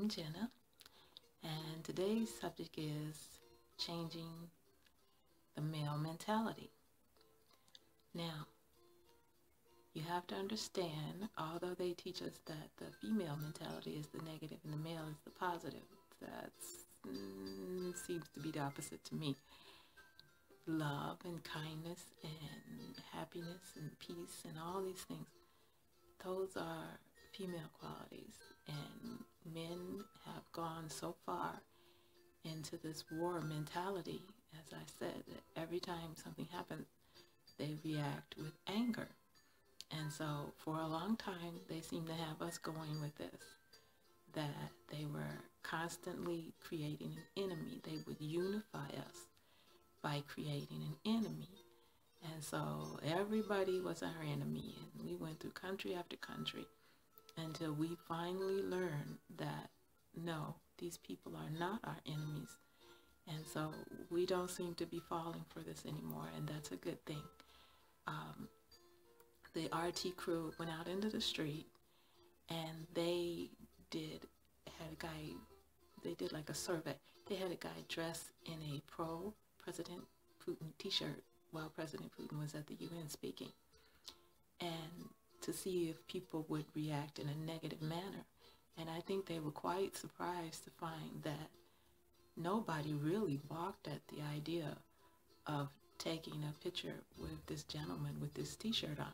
I'm Jenna, and today's subject is changing the male mentality. Now, you have to understand, although they teach us that the female mentality is the negative and the male is the positive, that seems to be the opposite to me. Love and kindness and happiness and peace and all these things, those are female qualities, and men have gone so far into this war mentality, as I said, that every time something happens, they react with anger. And so for a long time, they seem to have us going with this, that they were constantly creating an enemy. They would unify us by creating an enemy. And so everybody was our enemy, and we went through country after country until we finally learned that no, these people are not our enemies. And so we don't seem to be falling for this anymore, and that's a good thing. The RT crew went out into the street, and they did like a survey. They had a guy dressed in a pro-President Putin t-shirt while President Putin was at the UN speaking, and to see if people would react in a negative manner. And I think they were quite surprised to find that nobody really balked at the idea of taking a picture with this gentleman with this t-shirt on,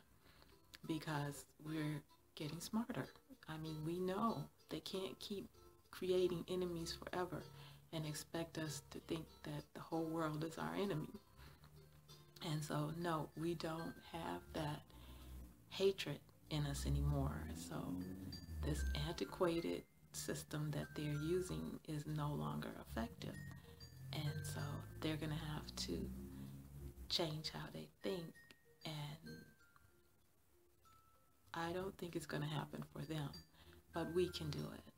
because we're getting smarter. I mean, we know they can't keep creating enemies forever and expect us to think that the whole world is our enemy. And so, no, we don't have that hatred in us anymore. So this antiquated system that they're using is no longer effective. And so they're going to have to change how they think. And I don't think it's going to happen for them, but we can do it.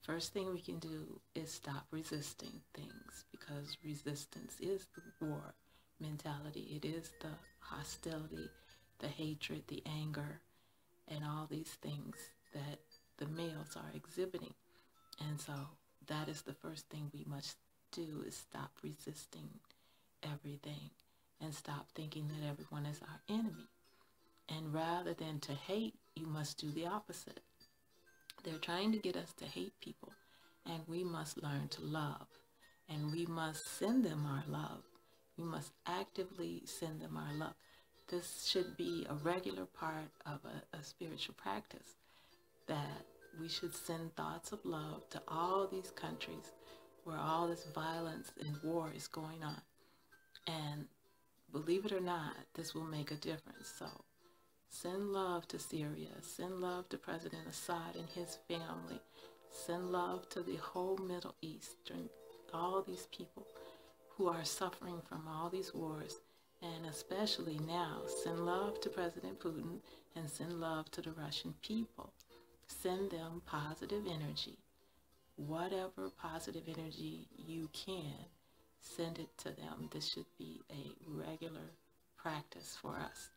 First thing we can do is stop resisting things, because resistance is the war mentality. It is the hostility, the hatred, the anger, and all these things that the males are exhibiting. And so that is the first thing we must do, is stop resisting everything and stop thinking that everyone is our enemy. And rather than to hate, you must do the opposite. They're trying to get us to hate people, and we must learn to love, and we must send them our love. We must actively send them our love. This should be a regular part of a spiritual practice, that we should send thoughts of love to all these countries where all this violence and war is going on. And believe it or not, this will make a difference. So send love to Syria, send love to President Assad and his family, send love to the whole Middle East, and all these people who are suffering from all these wars. And especially now, send love to President Putin and send love to the Russian people. Send them positive energy. Whatever positive energy you can, send it to them. This should be a regular practice for us,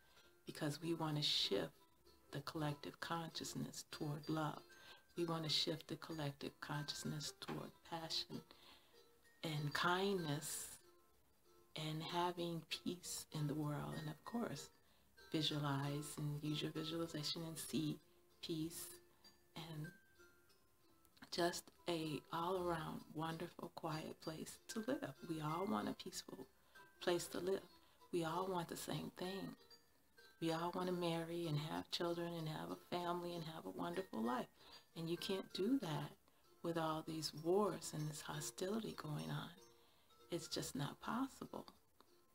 because we want to shift the collective consciousness toward love. We want to shift the collective consciousness toward passion and kindness and having peace in the world. And of course, visualize and use your visualization and see peace, and just a all-around wonderful quiet place to live. We all want a peaceful place to live. We all want the same thing. We all want to marry and have children and have a family and have a wonderful life. And you can't do that with all these wars and this hostility going on. It's just not possible.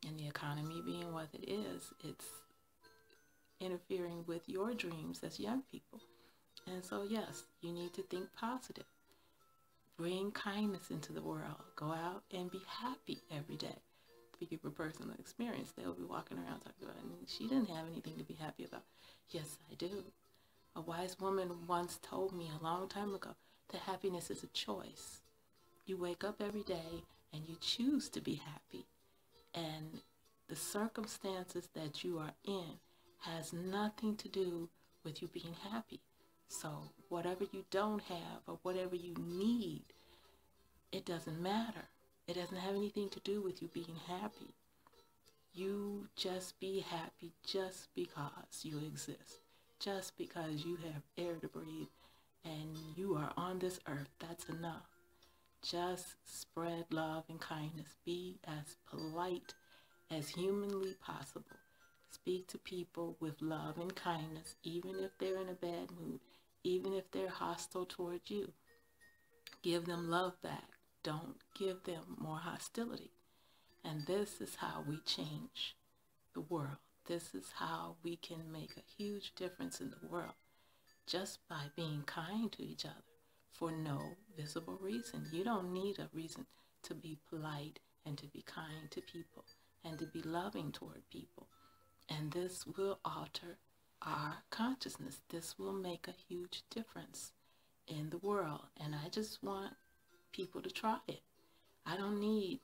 And the economy being what it is, it's interfering with your dreams as young people. And so yes, you need to think positive. Bring kindness into the world. Go out and be happy every day. Speaking from personal experience, they'll be walking around talking about, she didn't have anything to be happy about. Yes, I do. A wise woman once told me a long time ago that happiness is a choice. You wake up every day and you choose to be happy. And the circumstances that you are in has nothing to do with you being happy. So whatever you don't have or whatever you need, it doesn't matter. It doesn't have anything to do with you being happy. You just be happy just because you exist, just because you have air to breathe and you are on this earth. That's enough. Just spread love and kindness. Be as polite as humanly possible. Speak to people with love and kindness, even if they're in a bad mood, even if they're hostile towards you. Give them love back. Don't give them more hostility. And this is how we change the world. This is how we can make a huge difference in the world, just by being kind to each other for no visible reason. You don't need a reason to be polite and to be kind to people and to be loving toward people. And this will alter our consciousness. This will make a huge difference in the world. And I just want people to try it. I don't need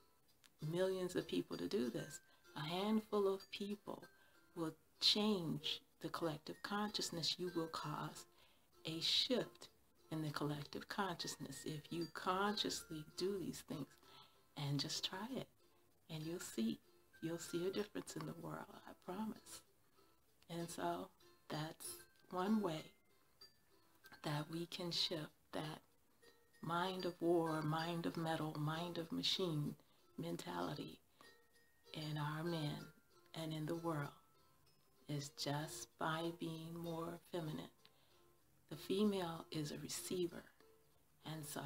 millions of people to do this. A handful of people will change the collective consciousness. You will cause a shift in the collective consciousness if you consciously do these things. And just try it, and you'll see a difference in the world, I promise. And so that's one way that we can shift that mind of war, mind of metal, mind of machine mentality in our men and in the world, is just by being more feminine. The female is a receiver, and so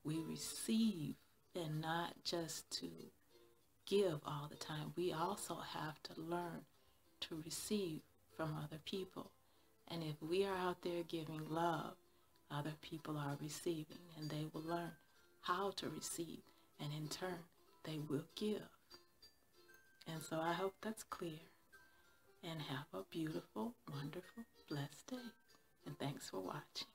we receive, and not just to give all the time. We also have to learn to receive from other people. And if we are out there giving love, other people are receiving, and they will learn how to receive, and in turn they will give. And so I hope that's clear. And have a beautiful, wonderful, blessed day. And thanks for watching.